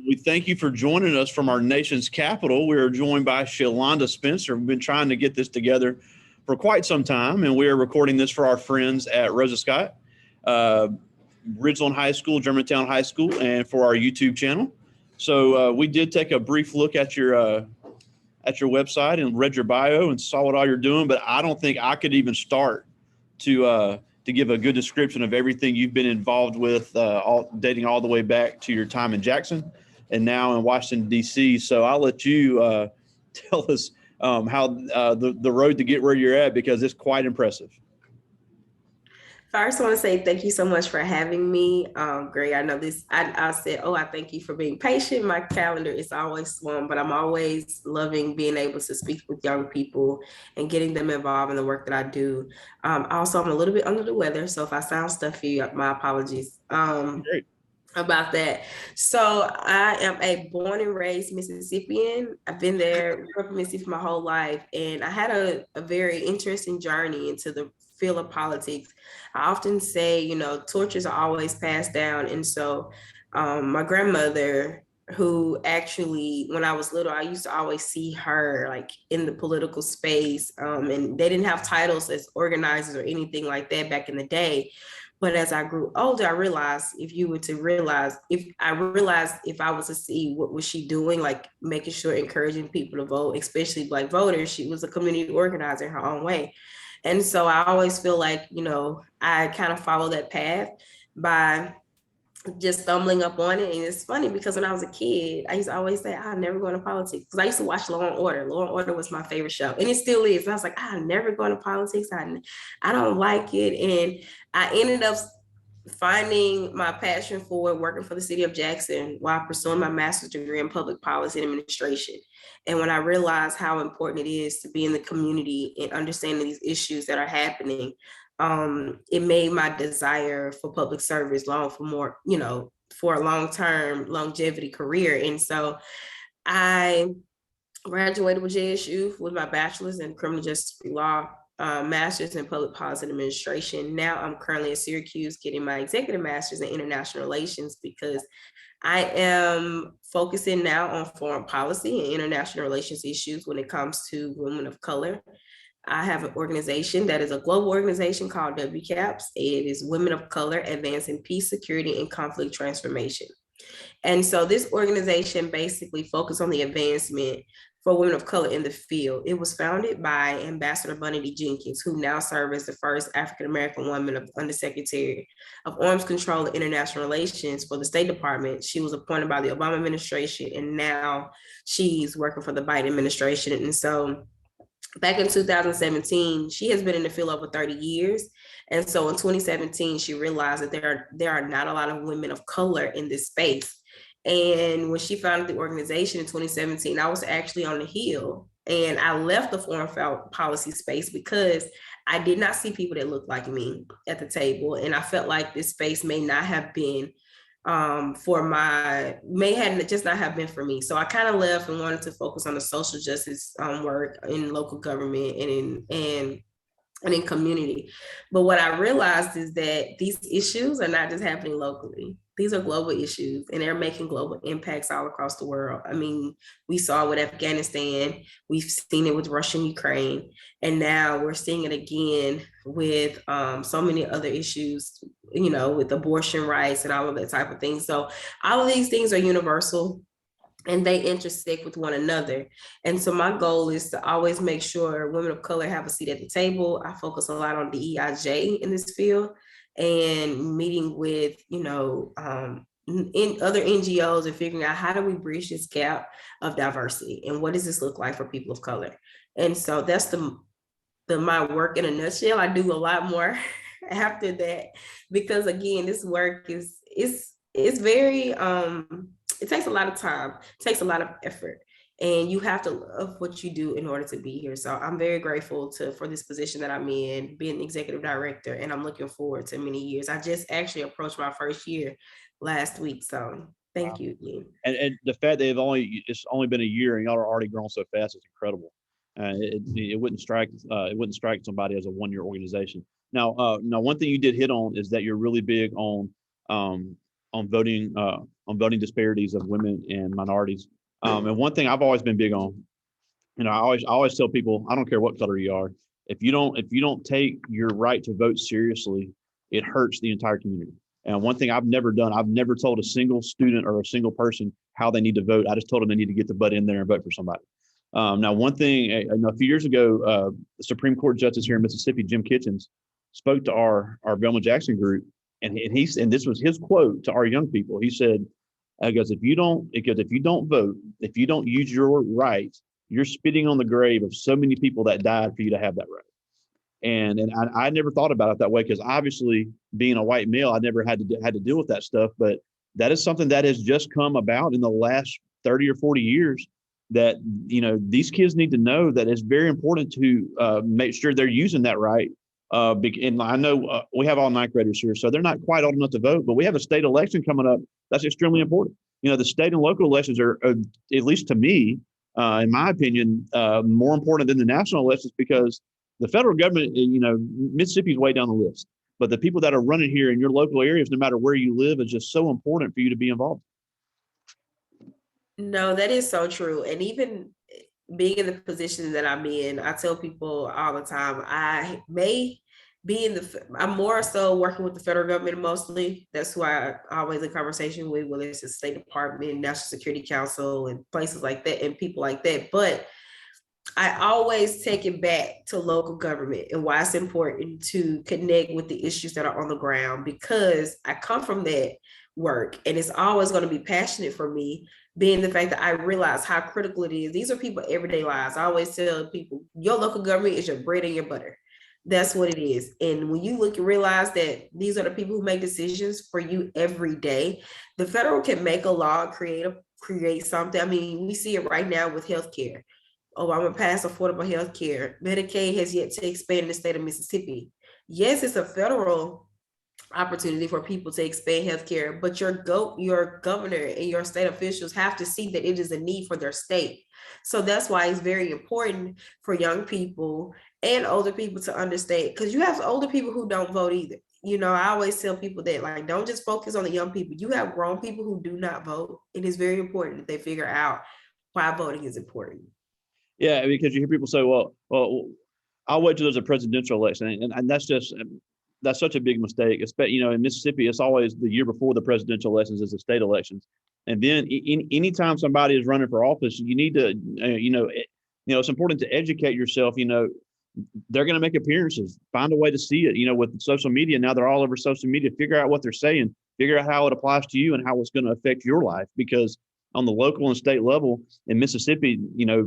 We thank you for joining us from our nation's capital. We are joined by Shalonda Spencer. We've been trying to get this together for quite some time, and we are recording this for our friends at Rosa Scott, Ridgeland High School, Germantown High School, and for our YouTube channel. So we did take a brief look at your website and read your bio and saw what all you're doing, but I don't think I could even start to give a good description of everything you've been involved with, dating all the way back to your time in Jackson and now in Washington, D.C. So I'll let you tell us how the road to get where you're at, because it's quite impressive. First, I want to say thank you so much for having me. Greg, I know this, I said, I thank you for being patient. My calendar is always swamped, but I'm always loving being able to speak with young people and getting them involved in the work that I do. Also, I'm a little bit under the weather, so if I sound stuffy, my apologies about that. So I am a born and raised Mississippian. I've been there, grew up in Mississippi my whole life, and I had a very interesting journey into the field of politics. I often say, torches are always passed down. And so my grandmother, who actually, when I was little, I used to always see her like in the political space. And they didn't have titles as organizers or anything like that back in the day. But as I grew older, I realized if I was to see what was she doing, like making sure, encouraging people to vote, especially Black voters, she was a community organizer in her own way. And so I always feel like, I kind of follow that path by just stumbling up on it. And it's funny because when I was a kid, I used to always say, I'll never go into politics, because I used to watch Law and Order. Law and Order was my favorite show, and it still is. And I was like, I'll never go into politics. I don't like it. And I ended up finding my passion for working for the city of Jackson while pursuing my master's degree in public policy and administration. And when I realized how important it is to be in the community and understanding these issues that are happening, it made my desire for public service for a long-term longevity career. And so I graduated with JSU with my bachelor's in criminal justice law, master's in public policy and administration. Now I'm currently at Syracuse getting my executive master's in international relations, because I am focusing now on foreign policy and international relations issues when it comes to women of color. I have an organization that is a global organization called WCAPS. It is Women of Color Advancing Peace, Security, and Conflict Transformation. And so this organization basically focuses on the advancement for women of color in the field. It was founded by Ambassador Bunny D. Jenkins, who now serves as the first African-American woman of Undersecretary of Arms Control and International Relations for the State Department. She was appointed by the Obama administration, and now she's working for the Biden administration. And so back in 2017, she has been in the field over 30 years. And so in 2017, she realized that there are not a lot of women of color in this space. And when she founded the organization in 2017, I was actually on the Hill, and I left the foreign policy space because I did not see people that looked like me at the table. And I felt like this space may not have been just not have been for me. So I kind of left and wanted to focus on the social justice work in local government and in community. But what I realized is that these issues are not just happening locally. These are global issues, and they're making global impacts all across the world. I mean, we saw it with Afghanistan, we've seen it with Russia and Ukraine, and now we're seeing it again with so many other issues, with abortion rights and all of that type of thing. So all of these things are universal, and they intersect with one another. And so my goal is to always make sure women of color have a seat at the table. I focus a lot on DEIJ in this field, and meeting with, in other NGOs and figuring out how do we bridge this gap of diversity and what does this look like for people of color. And so that's my work in a nutshell. I do a lot more after that, because again, this work is very, it takes a lot of time, it takes a lot of effort, and you have to love what you do in order to be here. So I'm very grateful for this position that I'm in, being executive director, and I'm looking forward to many years. I just actually approached my first year last week. So thank you again. And the fact that it's only been a year and y'all are already grown so fast is incredible. It wouldn't strike somebody as a 1-year organization. Now one thing you did hit on is that you're really big on on voting disparities of women and minorities. And one thing I've always been big on, I always tell people, I don't care what color you are, if you don't take your right to vote seriously, it hurts the entire community. And one thing I've never done, I've never told a single student or a single person how they need to vote. I just told them they need to get the butt in there and vote for somebody. Now, one thing, a few years ago, the Supreme Court Justice here in Mississippi, Jim Kitchens, spoke to our Velma Jackson group, and this was his quote to our young people. He said, "Because if you don't vote, if you don't use your right, you're spitting on the grave of so many people that died for you to have that right." And I never thought about it that way, because obviously being a white male, I never had to deal with that stuff. But that is something that has just come about in the last 30 or 40 years, that, these kids need to know that it's very important to make sure they're using that right. And I know we have all ninth graders here, so they're not quite old enough to vote, but we have a state election coming up that's extremely important. The state and local elections are, at least to me, in my opinion, more important than the national elections, because the federal government, Mississippi's way down the list, but the people that are running here in your local areas, no matter where you live, is just so important for you to be involved. No, that is so true. And even being in the position that I'm in, I tell people all the time, I may be I'm more so working with the federal government mostly. That's who I always in conversation with, whether it's the State Department, National Security Council, and places like that, and people like that. But I always take it back to local government and why it's important to connect with the issues that are on the ground, because I come from that work, and it's always going to be passionate for me, being the fact that I realize how critical it is. These are people everyday lives. I always tell people, your local government is your bread and your butter. That's what it is. And when you look and realize that these are the people who make decisions for you every day, the federal can make a law, create something. I mean, we see it right now with healthcare. Oh, I'm gonna pass affordable health care. Medicaid has yet to expand in the state of Mississippi. Yes, it's a federal opportunity for people to expand healthcare, but your governor and your state officials have to see that it is a need for their state. So that's why it's very important for young people and older people to understand, because you have older people who don't vote either. I always tell people that, like, don't just focus on the young people. You have grown people who do not vote. It is very important that they figure out why voting is important. Yeah, because you hear people say, well, I'll wait till there's a presidential election. And that's such a big mistake. In Mississippi, it's always the year before the presidential elections is the state elections. And then anytime somebody is running for office, you need to, it's important to educate yourself. They're going to make appearances, find a way to see it, with social media. Now they're all over social media. Figure out what they're saying, figure out how it applies to you and how it's going to affect your life. Because on the local and state level in Mississippi,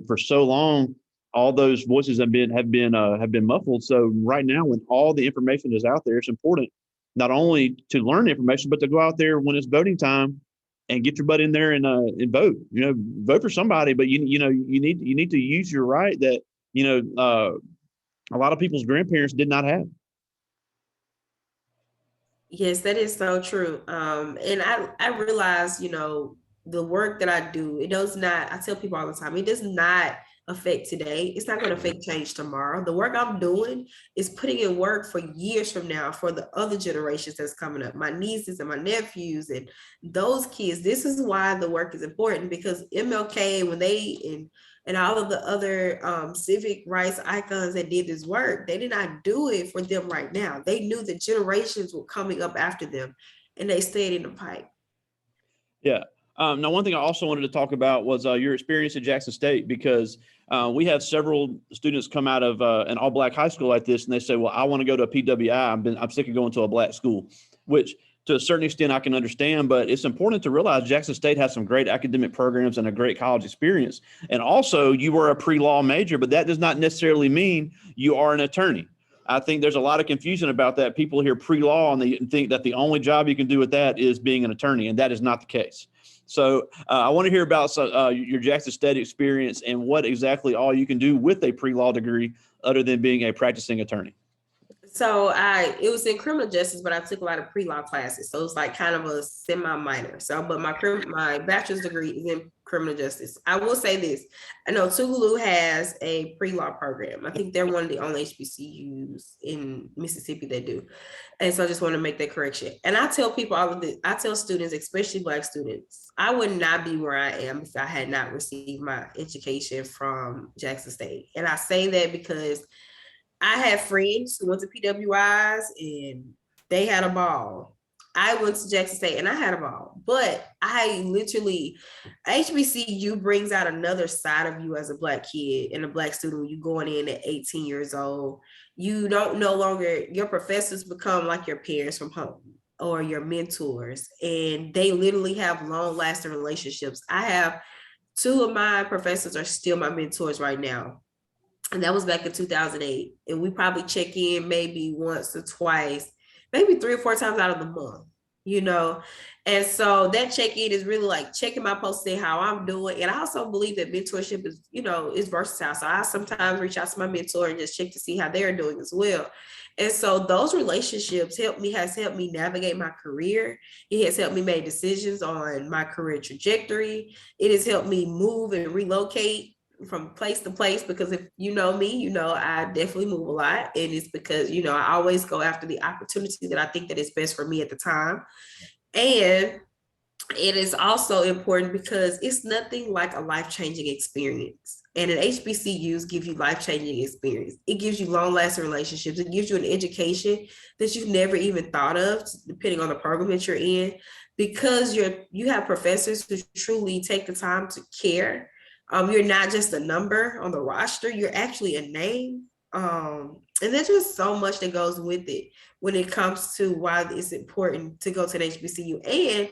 for so long, all those voices have been muffled. So right now, when all the information is out there, it's important not only to learn information, but to go out there when it's voting time and get your butt in there and vote. Vote for somebody, but you need to use your right that a lot of people's grandparents did not have. Yes, that is so true. And I realize, the work that I do, it does not, I tell people all the time, it does not affect today. It's not going to affect change tomorrow. The work I'm doing is putting in work for years from now for the other generations that's coming up, my nieces and my nephews and those kids. This is why the work is important, because MLK, when they and all of the other civic rights icons that did this work, they did not do it for them right now. They knew that generations were coming up after them, and they stayed in the pipe. Yeah. Now, one thing I also wanted to talk about was your experience at Jackson State, because we have several students come out of an all-black high school like this, and they say, well, I want to go to a PWI. I'm sick of going to a black school, which to a certain extent I can understand, but it's important to realize Jackson State has some great academic programs and a great college experience. And also, you were a pre-law major, but that does not necessarily mean you are an attorney. I think there's a lot of confusion about that. People hear pre-law and they think that the only job you can do with that is being an attorney, and that is not the case. So I want to hear about your Jackson State experience and what exactly all you can do with a pre-law degree other than being a practicing attorney. So it was in criminal justice, but I took a lot of pre-law classes. So it's like kind of a semi-minor. So, but my bachelor's degree is in criminal justice. I will say this. I know Tougaloo has a pre-law program. I think they're one of the only HBCUs in Mississippi that do. And so I just want to make that correction. And I tell people all of this, I tell students, especially Black students, I would not be where I am if I had not received my education from Jackson State. And I say that because I had friends who went to PWIs and they had a ball. I went to Jackson State and I had a ball, but I literally, HBCU brings out another side of you as a Black kid and a Black student when you going in at 18 years old. You don't no longer, your professors become like your parents from home or your mentors, and they literally have long lasting relationships. I have two of my professors are still my mentors right now. And that was back in 2008. And we probably check in maybe once or twice, maybe 3 or 4 times out of the month, you know? And so that check-in is really like checking my post, see how I'm doing. And I also believe that mentorship is, is versatile. So I sometimes reach out to my mentor and just check to see how they're doing as well. And so those relationships has helped me navigate my career. It has helped me make decisions on my career trajectory. It has helped me move and relocate from place to place, because if you know me, I definitely move a lot. And it's because, I always go after the opportunity that I think that is best for me at the time. And it is also important because it's nothing like a life-changing experience. And an HBCUs give you life-changing experience. It gives you long-lasting relationships. It gives you an education that you've never even thought of, depending on the program that you're in, because you have professors who truly take the time to care. You're not just a number on the roster, you're actually a name. And there's just so much that goes with it when it comes to why it's important to go to an HBCU. And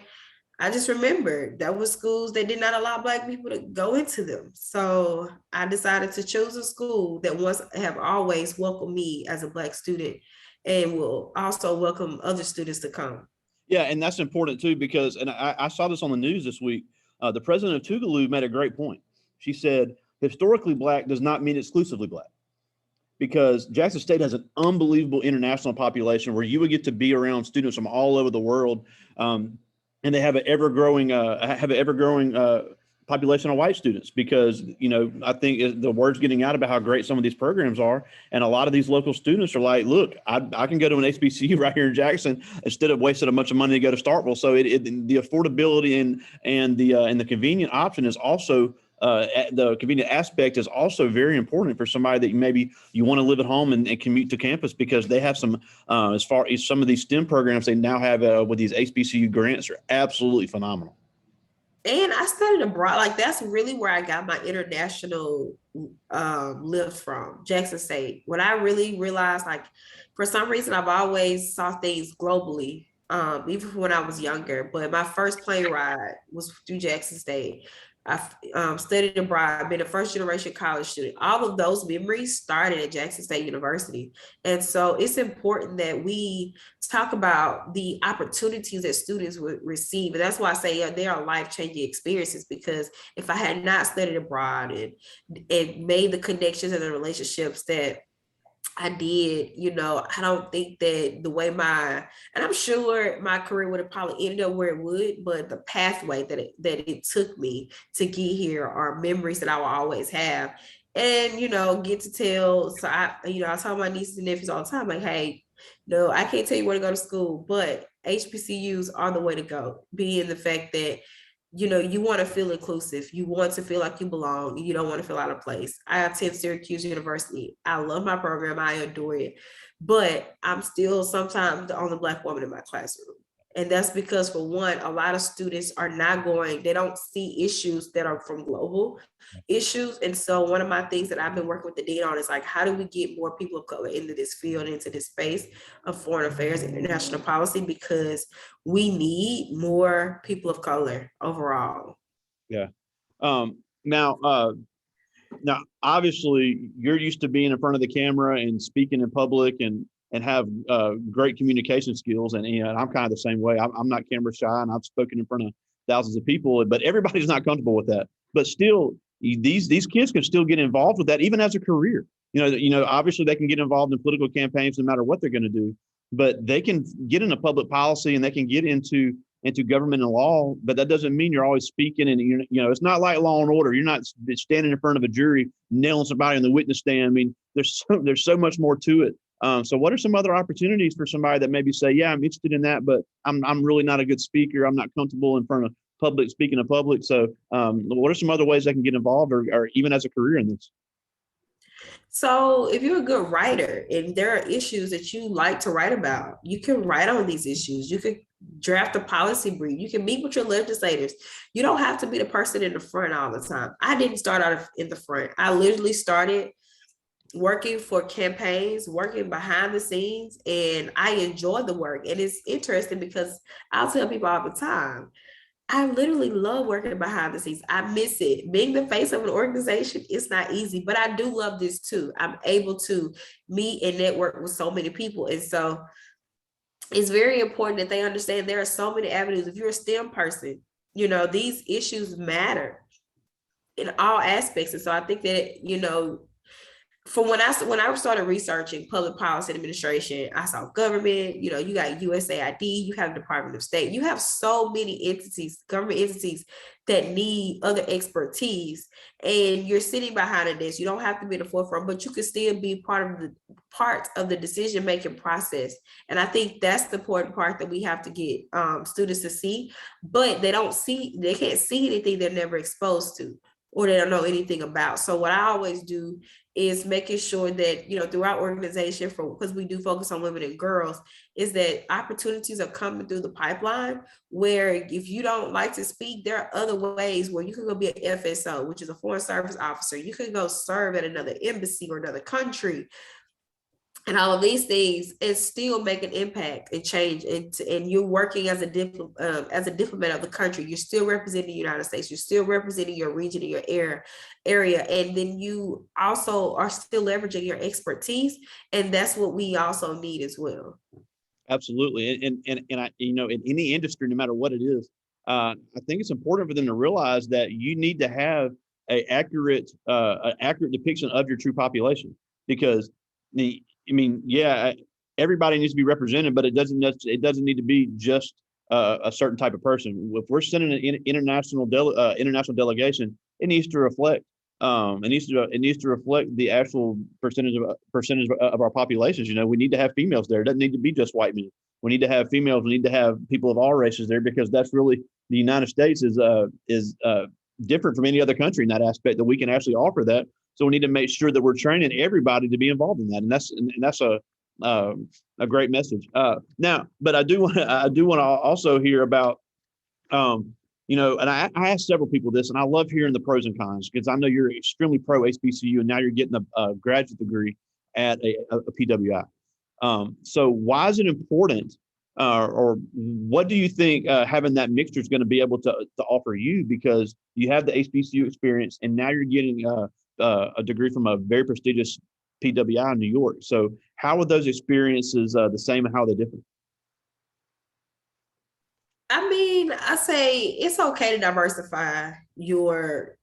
I just remember that was schools that did not allow Black people to go into them. So I decided to choose a school that have always welcomed me as a Black student and will also welcome other students to come. Yeah, and that's important too, because, and I saw this on the news this week, the president of Tougaloo made a great point. She said, historically Black does not mean exclusively Black, because Jackson State has an unbelievable international population where you would get to be around students from all over the world. And they have an ever growing population of white students, because, I think the word's getting out about how great some of these programs are. And a lot of these local students are like, look, I can go to an HBCU right here in Jackson instead of wasting a bunch of money to go to Starkville. So the affordability and the convenient option is also, the convenient aspect is also very important for somebody that maybe you want to live at home and commute to campus, because they have some, as far as some of these STEM programs they now have with these HBCU grants, are absolutely phenomenal. And I studied abroad. Like, that's really where I got my international lift from, Jackson State. When I really realized, like, for some reason, I've always saw things globally, even when I was younger. But my first plane ride was through Jackson State. I studied abroad, been a first generation college student. All of those memories started at Jackson State University. And so it's important that we talk about the opportunities that students would receive. And that's why I say they are life-changing experiences, because if I had not studied abroad and made the connections and the relationships that I did, I don't think that the way and I'm sure my career would have probably ended up where it would, but the pathway that it took me to get here are memories that I will always have. And, get to tell. So I tell my nieces and nephews all the time, like, hey, no, I can't tell you where to go to school, but HBCUs are the way to go, being the fact that you want to feel inclusive. You want to feel like you belong. You don't want to feel out of place. I attend Syracuse University. I love my program. I adore it. But I'm still sometimes the only Black woman in my classroom. And that's because, for one, a lot of students they don't see issues that are from global issues. And so one of my things that I've been working with the dean on is, like, how do we get more people of color into this field, into this space of foreign affairs and international policy? Because we need more people of color overall. Yeah. Now, obviously, you're used to being in front of the camera and speaking in public and have great communication skills. And I'm kind of the same way. I'm not camera shy, and I've spoken in front of thousands of people, but everybody's not comfortable with that. But still, these kids can still get involved with that, even as a career. Obviously they can get involved in political campaigns no matter what they're going to do, but they can get into public policy and they can get into government and law. But that doesn't mean you're always speaking. And it's not like Law and Order. You're not standing in front of a jury nailing somebody in the witness stand. I mean, there's so much more to it. So what are some other opportunities for somebody that maybe say, yeah, I'm interested in that, but I'm really not a good speaker. I'm not comfortable in front of public, speaking to public. So what are some other ways they can get involved or even as a career in this? So if you're a good writer and there are issues that you like to write about, you can write on these issues. You can draft a policy brief. You can meet with your legislators. You don't have to be the person in the front all the time. I didn't start out in the front. I literally started working for campaigns, working behind the scenes, and I enjoy the work. And it's interesting because I'll tell people all the time, I literally love working behind the scenes. I miss it. Being the face of an organization, it's not easy, but I do love this too. I'm able to meet and network with so many people. And so it's very important that they understand there are so many avenues. If you're a STEM person, these issues matter in all aspects. And so I think that, from when I started researching public policy administration, I saw government, you got USAID, you have the Department of State, you have so many entities, government entities that need other expertise, and you're sitting behind a desk. You don't have to be in the forefront, but you can still be part of the decision-making process. And I think that's the important part that we have to get students to see, but they can't see anything they're never exposed to or they don't know anything about. So what I always do is making sure that, through our organization, because we do focus on women and girls, is that opportunities are coming through the pipeline where if you don't like to speak, there are other ways where you can go be an FSO, which is a foreign service officer. You can go serve at another embassy or another country and all of these things, and still make an impact and change. And you're working as a diplomat of the country. You're still representing the United States. You're still representing your region and your area. And then you also are still leveraging your expertise. And that's what we also need as well. Absolutely. And I, in any industry, no matter what it is, I think it's important for them to realize that you need to have an accurate depiction of your true population, because everybody needs to be represented, but it doesn't need to be just a certain type of person. If we're sending an international delegation, it needs to reflect. It needs to reflect the actual percentage of our populations. We need to have females there. It doesn't need to be just white men. We need to have females. We need to have people of all races there, because that's really, the United States is different from any other country in that aspect, that we can actually offer that. So we need to make sure that we're training everybody to be involved in that, and that's a great message. Now, but I do want to also hear about, and I asked several people this, and I love hearing the pros and cons, because I know you're extremely pro HBCU, and now you're getting a graduate degree at a PWI. So why is it important, or what do you think having that mixture is going to be able to offer you? Because you have the HBCU experience, and now you're getting a degree from a very prestigious PWI in New York. So how are those experiences the same, and how are they different? I say it's okay to diversify your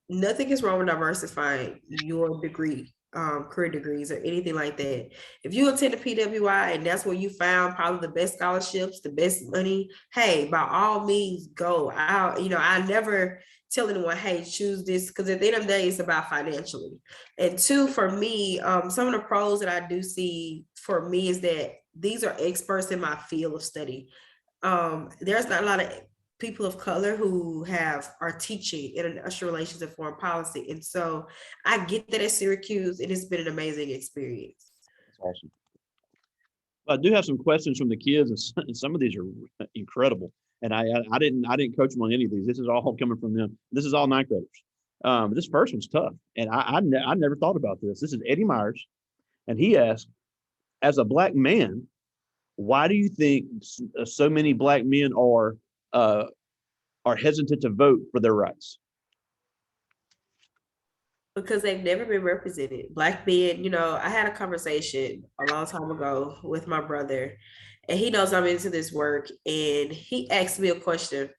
nothing is wrong with diversifying your degree, career degrees or anything like that. If you attend a PWI and that's where you found probably the best scholarships, the best money, hey, by all means go. I never tell anyone, hey, choose this, because at the end of the day, it's about financially. And two, for me, some of the pros that I do see for me is that these are experts in my field of study. There's not a lot of people of color who are teaching international relations and foreign policy. And so I get that at Syracuse, and it's been an amazing experience. That's awesome. I do have some questions from the kids, and some of these are incredible. And I didn't coach them on any of these. This is all coming from them. This is all ninth graders. This first one's tough, and I never thought about this. This is Eddie Myers, and he asked, as a Black man, why do you think so many Black men are hesitant to vote for their rights? Because they've never been represented. Black men, I had a conversation a long time ago with my brother, and he knows I'm into this work, and he asked me a question.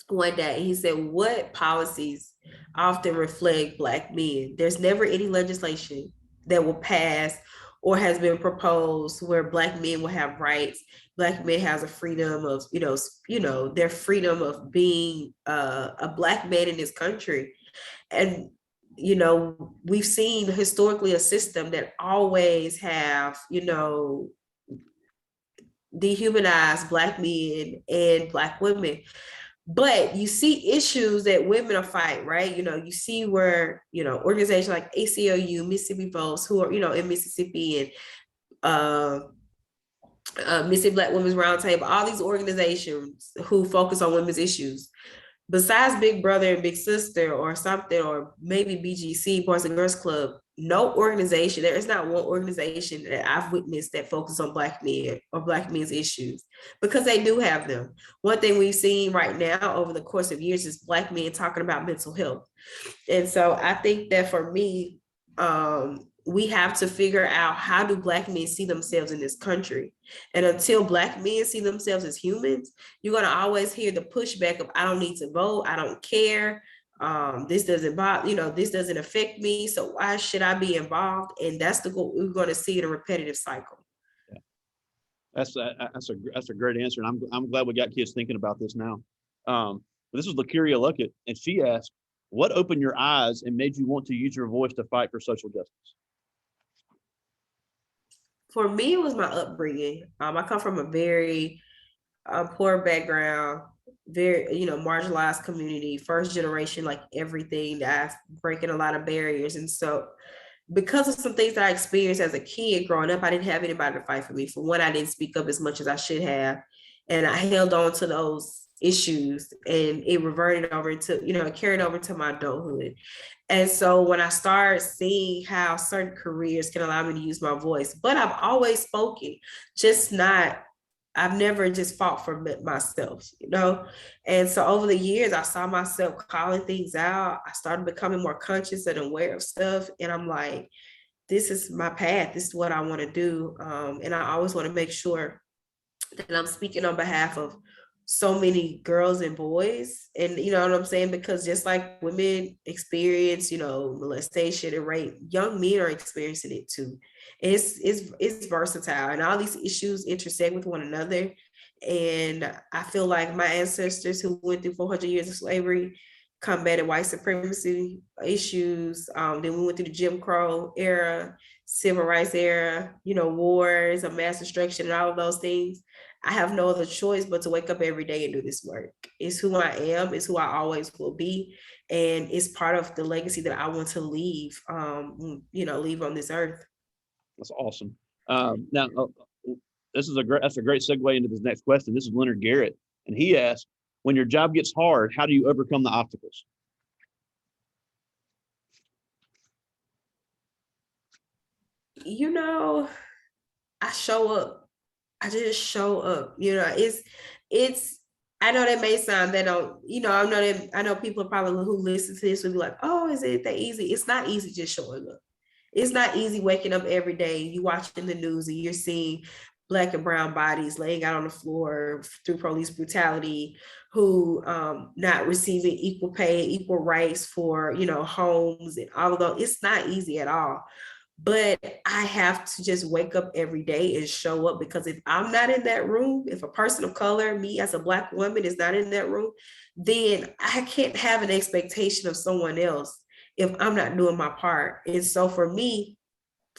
one day. He said, what policies often reflect Black men? There's never any legislation that will pass or has been proposed where Black men will have rights. Black men has a freedom of, their freedom of being a Black man in this country. And we've seen historically a system that always have, dehumanized Black men and Black women. But you see issues that women are fighting, right? You see where, organizations like ACLU, Mississippi Votes, who are, in Mississippi, and Mississippi Black Women's Roundtable, all these organizations who focus on women's issues. Besides Big Brother and Big Sister or something, or maybe BGC, Boys and Girls Club, no organization, there is not one organization that I've witnessed that focuses on Black men or Black men's issues, because they do have them. One thing we've seen right now over the course of years is Black men talking about mental health. And so I think that for me, we have to figure out, how do Black men see themselves in this country? And until Black men see themselves as humans, you're going to always hear the pushback of, I don't need to vote, I don't care, this doesn't bother, this doesn't affect me, so why should I be involved? And that's we're going to see in a repetitive cycle. Yeah. That's a great answer, and I'm glad we got kids thinking about this now. This is Lacuria Luckett, and she asked, what opened your eyes and made you want to use your voice to fight for social justice? For me, it was my upbringing. I come from a very poor background, very, marginalized community, first generation, like everything, that's breaking a lot of barriers. And so because of some things that I experienced as a kid growing up, I didn't have anybody to fight for me. For one, I didn't speak up as much as I should have. And I held on to those issues, and it reverted over to, carried over to my adulthood. And so when I started seeing how certain careers can allow me to use my voice, but I've always spoken, I've never just fought for myself, And so over the years, I saw myself calling things out. I started becoming more conscious and aware of stuff. And I'm like, this is my path. This is what I want to do. And I always want to make sure that I'm speaking on behalf of so many girls and boys. And you know what I'm saying? Because just like women experience, molestation and rape, young men are experiencing it too. It's versatile, and all these issues intersect with one another. And I feel like my ancestors who went through 400 years of slavery combated white supremacy issues. Then we went through the Jim Crow era, civil rights era, wars of mass destruction and all of those things. I have no other choice but to wake up every day and do this work. It's who I am, it's who I always will be. And it's part of the legacy that I want to leave, leave on this earth. That's awesome. Now, that's a great segue into this next question. This is Leonard Garrett, and he asked, when your job gets hard, how do you overcome the obstacles? I show up. I just show up. It's I know that may sound that don't, I know people probably who listen to this will be like, oh, is it that easy? It's not easy just showing up. It's not easy waking up every day. You watching the news and you're seeing Black and brown bodies laying out on the floor through police brutality, who not receiving equal pay, equal rights for, homes and all of those. It's not easy at all. But I have to just wake up every day and show up, because if I'm not in that room, if a person of color, me as a Black woman, is not in that room, then I can't have an expectation of someone else if I'm not doing my part. And so for me,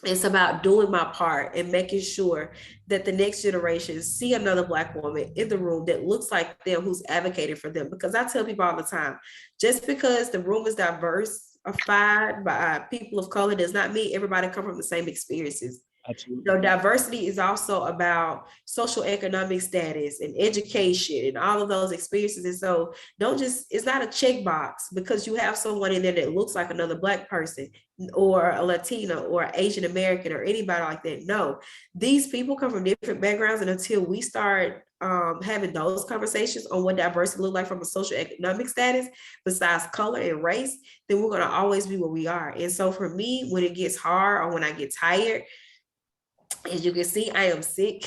it's about doing my part and making sure that the next generation see another Black woman in the room that looks like them, who's advocating for them. Because I tell people all the time, just because the room is diversified by people of color does not mean everybody come from the same experiences. Absolutely. Diversity is also about social economic status and education and all of those experiences. And so it's not a checkbox because you have someone in there that looks like another Black person or a Latina or Asian American or anybody like that. No, these people come from different backgrounds. And until we start having those conversations on what diversity look like from a social economic status, besides color and race, then we're going to always be where we are. And so for me, when it gets hard or when I get tired, as you can see, I am sick,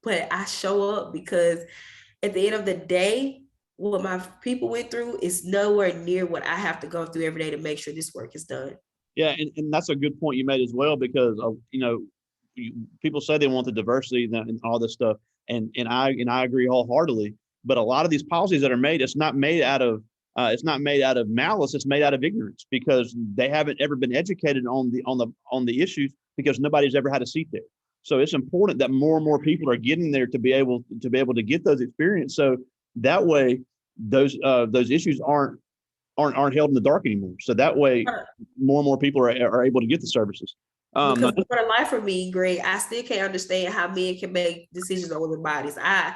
but I show up because at the end of the day, what my people went through is nowhere near what I have to go through every day to make sure this work is done. Yeah, and that's a good point you made as well, because people say they want the diversity and all this stuff, and I agree wholeheartedly. But a lot of these policies that are made, it's not made out of malice. It's made out of ignorance, because they haven't ever been educated on the issues, because nobody's ever had a seat there. So it's important that more and more people are getting there to be able to get those experience. So that way, those issues aren't held in the dark anymore. So that way, more and more people are able to get the services. Because for the life of me, Greg, I still can't understand how men can make decisions over their bodies. I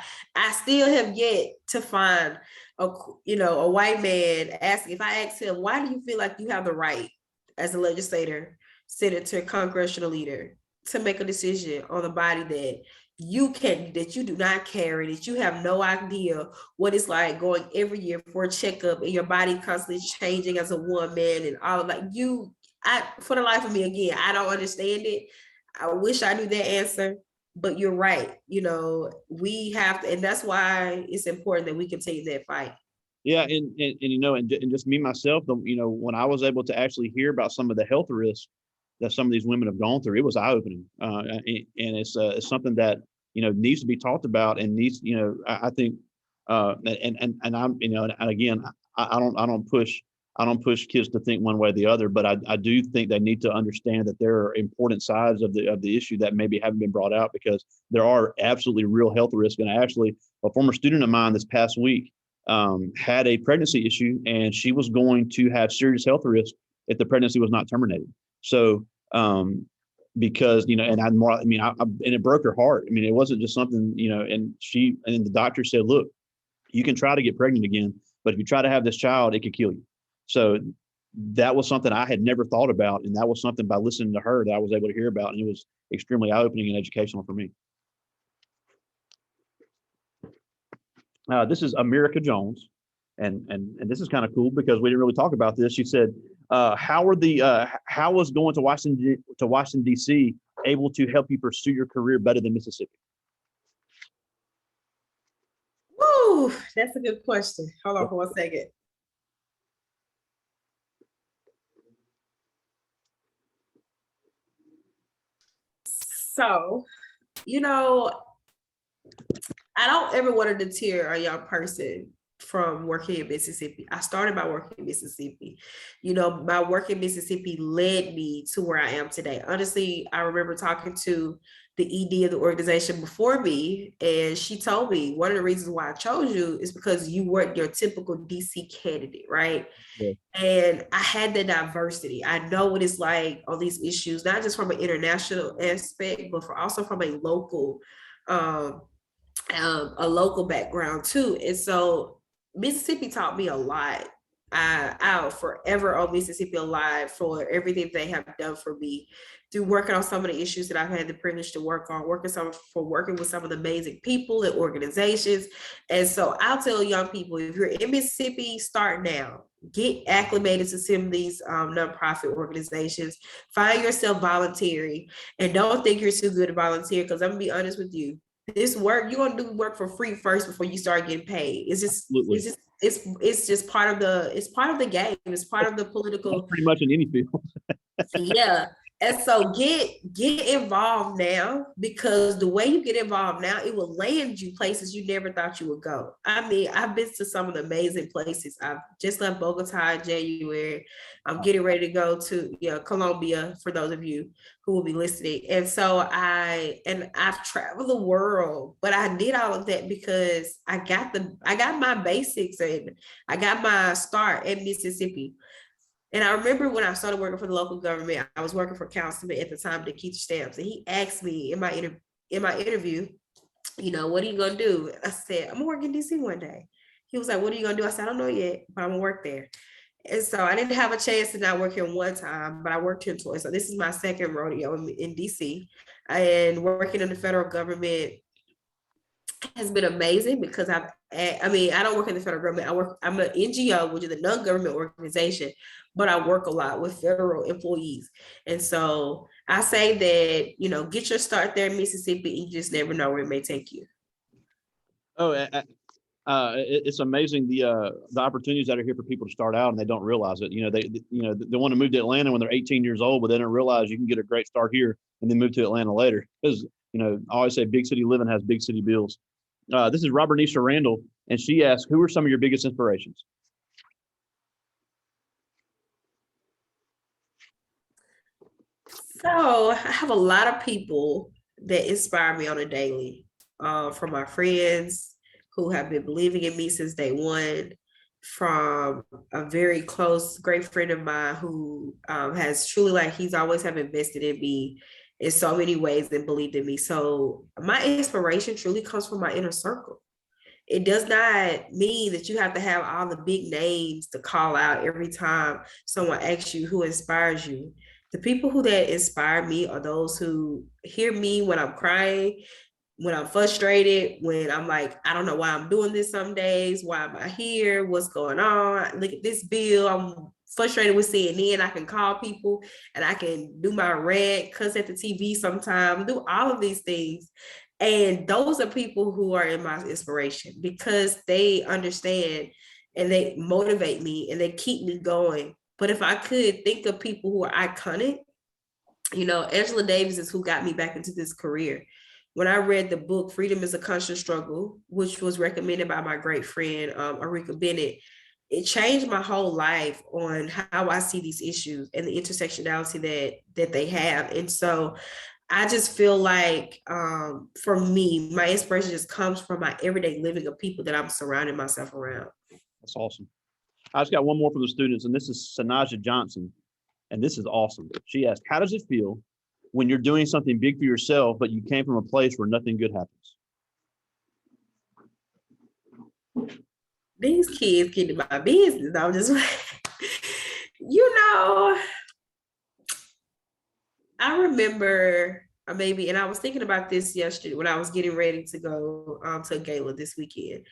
still have yet to find a white man if I ask him, why do you feel like you have the right as a legislator, senator, congressional leader to make a decision on a body that you do not carry, that you have no idea what it's like going every year for a checkup and your body constantly changing as a woman and all of that. For the life of me, again, I don't understand it. I wish I knew that answer, but you're right. We have to, and that's why it's important that we continue that fight. Yeah, and just me myself, when I was able to actually hear about some of the health risks that some of these women have gone through, it was eye-opening, and it's something that needs to be talked about, and needs, I think, and I'm, and again, I don't push kids to think one way or the other, but I do think they need to understand that there are important sides of the issue that maybe haven't been brought out, because there are absolutely real health risks. And actually, a former student of mine this past week had a pregnancy issue, and she was going to have serious health risks if the pregnancy was not terminated. So, because, and it broke her heart. I mean, it wasn't just something, and the doctor said, look, you can try to get pregnant again, but if you try to have this child, it could kill you. So that was something I had never thought about. And that was something, by listening to her, that I was able to hear about. And it was extremely eye-opening and educational for me. This is America Jones. And this is kind of cool, because we didn't really talk about this. She said, how was going to Washington, D.C. able to help you pursue your career better than Mississippi? Woo, that's a good question. Hold on for 1 second. So, I don't ever want to deter a young person from working in Mississippi. I started my work in Mississippi. My work in Mississippi led me to where I am today. Honestly, I remember talking to the ED of the organization before me, and she told me one of the reasons why I chose you is because you weren't your typical DC candidate, right? Yeah. And I had the diversity. I know what it's like on these issues, not just from an international aspect, but also from a local background too. And so Mississippi taught me a lot. I'll forever owe Mississippi a lot for everything they have done for me through working on some of the issues that I've had the privilege to work on, working with some of the amazing people and organizations. And so I'll tell young people, if you're in Mississippi, start now. Get acclimated to some of these nonprofit organizations. Find yourself volunteering, and don't think you're too good to volunteer, because I'm gonna be honest with you. This work, you're gonna do work for free first before you start getting paid. It's just part of the game. It's part of the political. That's pretty much in any field. Yeah. And so get involved now, because the way you get involved now, it will land you places you never thought you would go. I mean, I've been to some of the amazing places. I've just left Bogota in January. I'm getting ready to go to Colombia, for those of you who will be listening. And so I've traveled the world, but I did all of that because I got my basics, and I got my start in Mississippi. And I remember when I started working for the local government, I was working for Councilman at the time, Keith Stamps, and he asked me in my interview, what are you gonna do? I said, I'm gonna work in DC one day. He was like, what are you gonna do? I said, I don't know yet, but I'm gonna work there. And so I didn't have a chance to not work here one time, but I worked here twice. So this is my second rodeo in DC, and working in the federal government has been amazing, because I don't work in the federal government. I'm an NGO, which is a non-government organization, but I work a lot with federal employees. And so I say that, get your start there in Mississippi, and you just never know where it may take you. Oh, It's amazing the opportunities that are here for people to start out and they don't realize it. They want to move to Atlanta when they're 18 years old, but they don't realize you can get a great start here and then move to Atlanta later. Because I always say big city living has big city bills. This is Robertnisha Randall, and she asked, "Who are some of your biggest inspirations?" So I have a lot of people that inspire me on a daily, from my friends who have been believing in me since day one, from a very close, great friend of mine who has truly, like, he's always have invested in me in so many ways and believed in me. So my inspiration truly comes from my inner circle. It does not mean that you have to have all the big names to call out every time someone asks you who inspires you. The people who that inspire me are those who hear me when I'm crying, when I'm frustrated, when I'm like, I don't know why I'm doing this some days. Why am I here? What's going on? Look at this bill. I'm frustrated with CNN. I can call people and I can do my rant, cuss at the TV sometimes, do all of these things. And those are people who are in my inspiration because they understand and they motivate me and they keep me going. But if I could think of people who are iconic, Angela Davis is who got me back into this career. When I read the book Freedom is a Conscious Struggle, which was recommended by my great friend Arika Bennett, it changed my whole life on how I see these issues and the intersectionality that they have. And so I just feel like, for me, my inspiration just comes from my everyday living of people that I'm surrounding myself around. That's awesome. I just got one more from the students, and this is Sanaja Johnson, and this is awesome. She asked, "How does it feel when you're doing something big for yourself, but you came from a place where nothing good happens?" These kids get in my business. I'm just, you know, I remember maybe, and I was thinking about this yesterday when I was getting ready to go to a gala this weekend.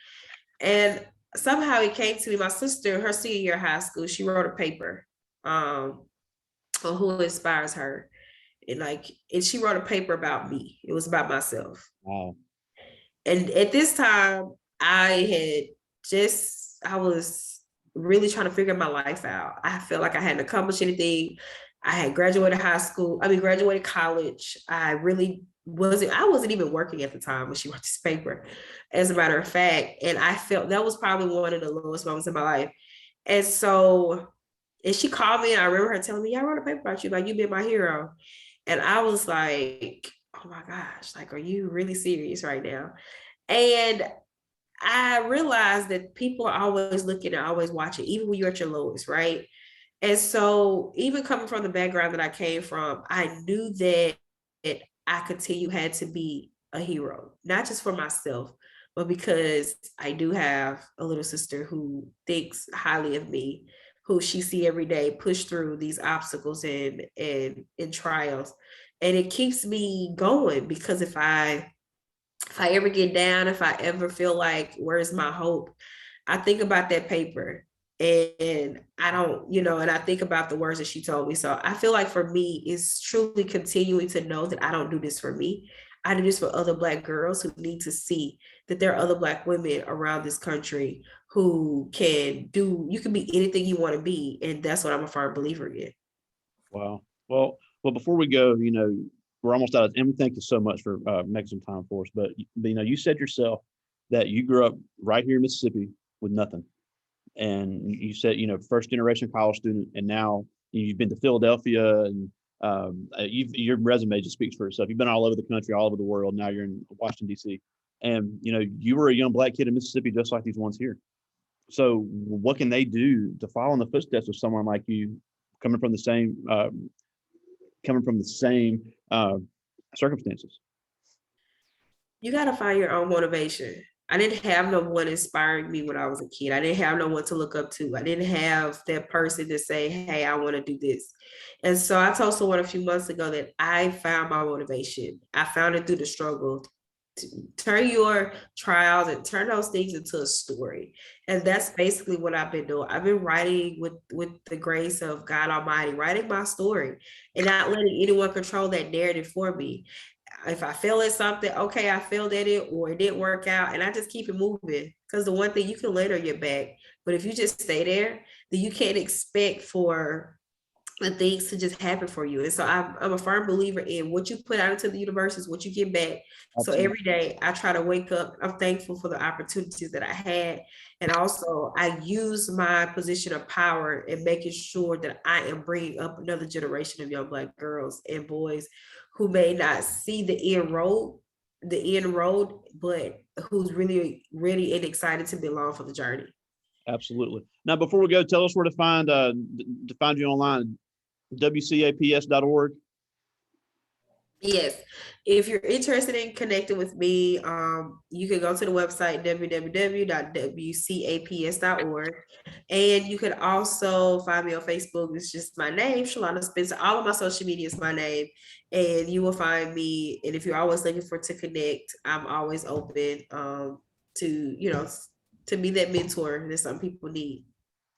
And somehow it came to me, my sister, her senior year of high school, she wrote a paper on who inspires her. And she wrote a paper about me. It was about myself. Wow. And at this time, I was really trying to figure my life out. I felt like I hadn't accomplished anything. I had graduated college. I wasn't even working at the time when she wrote this paper, as a matter of fact. And I felt that was probably one of the lowest moments of my life. And so, and she called me and I remember her telling me, "Yeah, I wrote a paper about you, like you've been my hero." And I was like, oh my gosh, like, are you really serious right now? And I realized that people are always looking and always watching, even when you're at your lowest, right? And so, even coming from the background that I came from, I knew that I continue had to be a hero, not just for myself, but because I do have a little sister who thinks highly of me, who she see every day push through these obstacles and trials. And it keeps me going because if I ever get down, if I ever feel like, where's my hope? I think about that paper and I don't, and I think about the words that she told me. So I feel like for me, it's truly continuing to know that I don't do this for me. I do this for other Black girls who need to see that there are other Black women around this country who you can be anything you want to be. And that's what I'm a firm believer in. Wow. Well, before we go, we're almost out of, and we thank you so much for making some time for us. But you said yourself that you grew up right here in Mississippi with nothing, and you said first generation college student, and now you've been to Philadelphia, and your resume just speaks for itself. You've been all over the country, all over the world. Now you're in Washington D.C., and you were a young Black kid in Mississippi, just like these ones here. So, what can they do to follow in the footsteps of someone like you, coming from the same circumstances? You got to find your own motivation. I didn't have no one inspiring me when I was a kid. I didn't have no one to look up to. I didn't have that person to say, "Hey, I want to do this." And so I told someone a few months ago that I found my motivation. I found it through the struggle. Turn your trials and turn those things into a story. And that's basically what I've been doing. I've been writing with the grace of God Almighty, writing my story and not letting anyone control that narrative for me. if I fail at something, okay, I failed at it or it didn't work out, and I just keep it moving. Because the one thing, you can land on your back, but if you just stay there, then you can't expect for the things to just happen for you. And so I'm a firm believer in what you put out into the universe is what you get back. So Absolutely. every day I try to wake up, I'm thankful for the opportunities that I had. And also I use my position of power in making sure that I am bringing up another generation of young Black girls and boys who may not see the end road, but who's really ready and excited to be along for the journey. Absolutely. Now, before we go, tell us where to find you online. WCAPS.org. Yes. If you're interested in connecting with me, you can go to the website www.wcaps.org. And you can also find me on Facebook. It's just my name, Shalonda Spencer. All of my social media is my name. And you will find me. And if you're always looking to connect, I'm always open to be that mentor that some people need.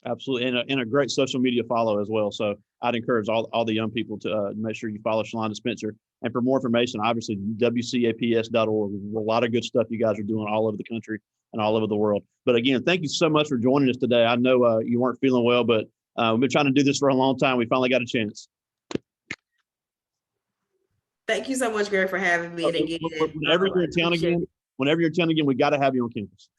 Absolutely. And a great social media follow as well. So I'd encourage all the young people to make sure you follow Shalonda Spencer. And for more information, obviously, WCAPS.org. There's a lot of good stuff you guys are doing all over the country and all over the world. But again, thank you so much for joining us today. I know you weren't feeling well, but we've been trying to do this for a long time. We finally got a chance. Thank you so much, Greg, for having me. And again, whenever you're in town again, we got to have you on campus.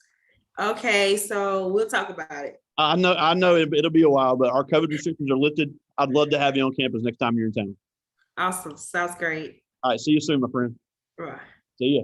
Okay, so we'll talk about it. I know it'll be a while, but our COVID restrictions are lifted. I'd love to have you on campus next time you're in town. Awesome. Sounds great. All right. See you soon, my friend. Bye. See ya.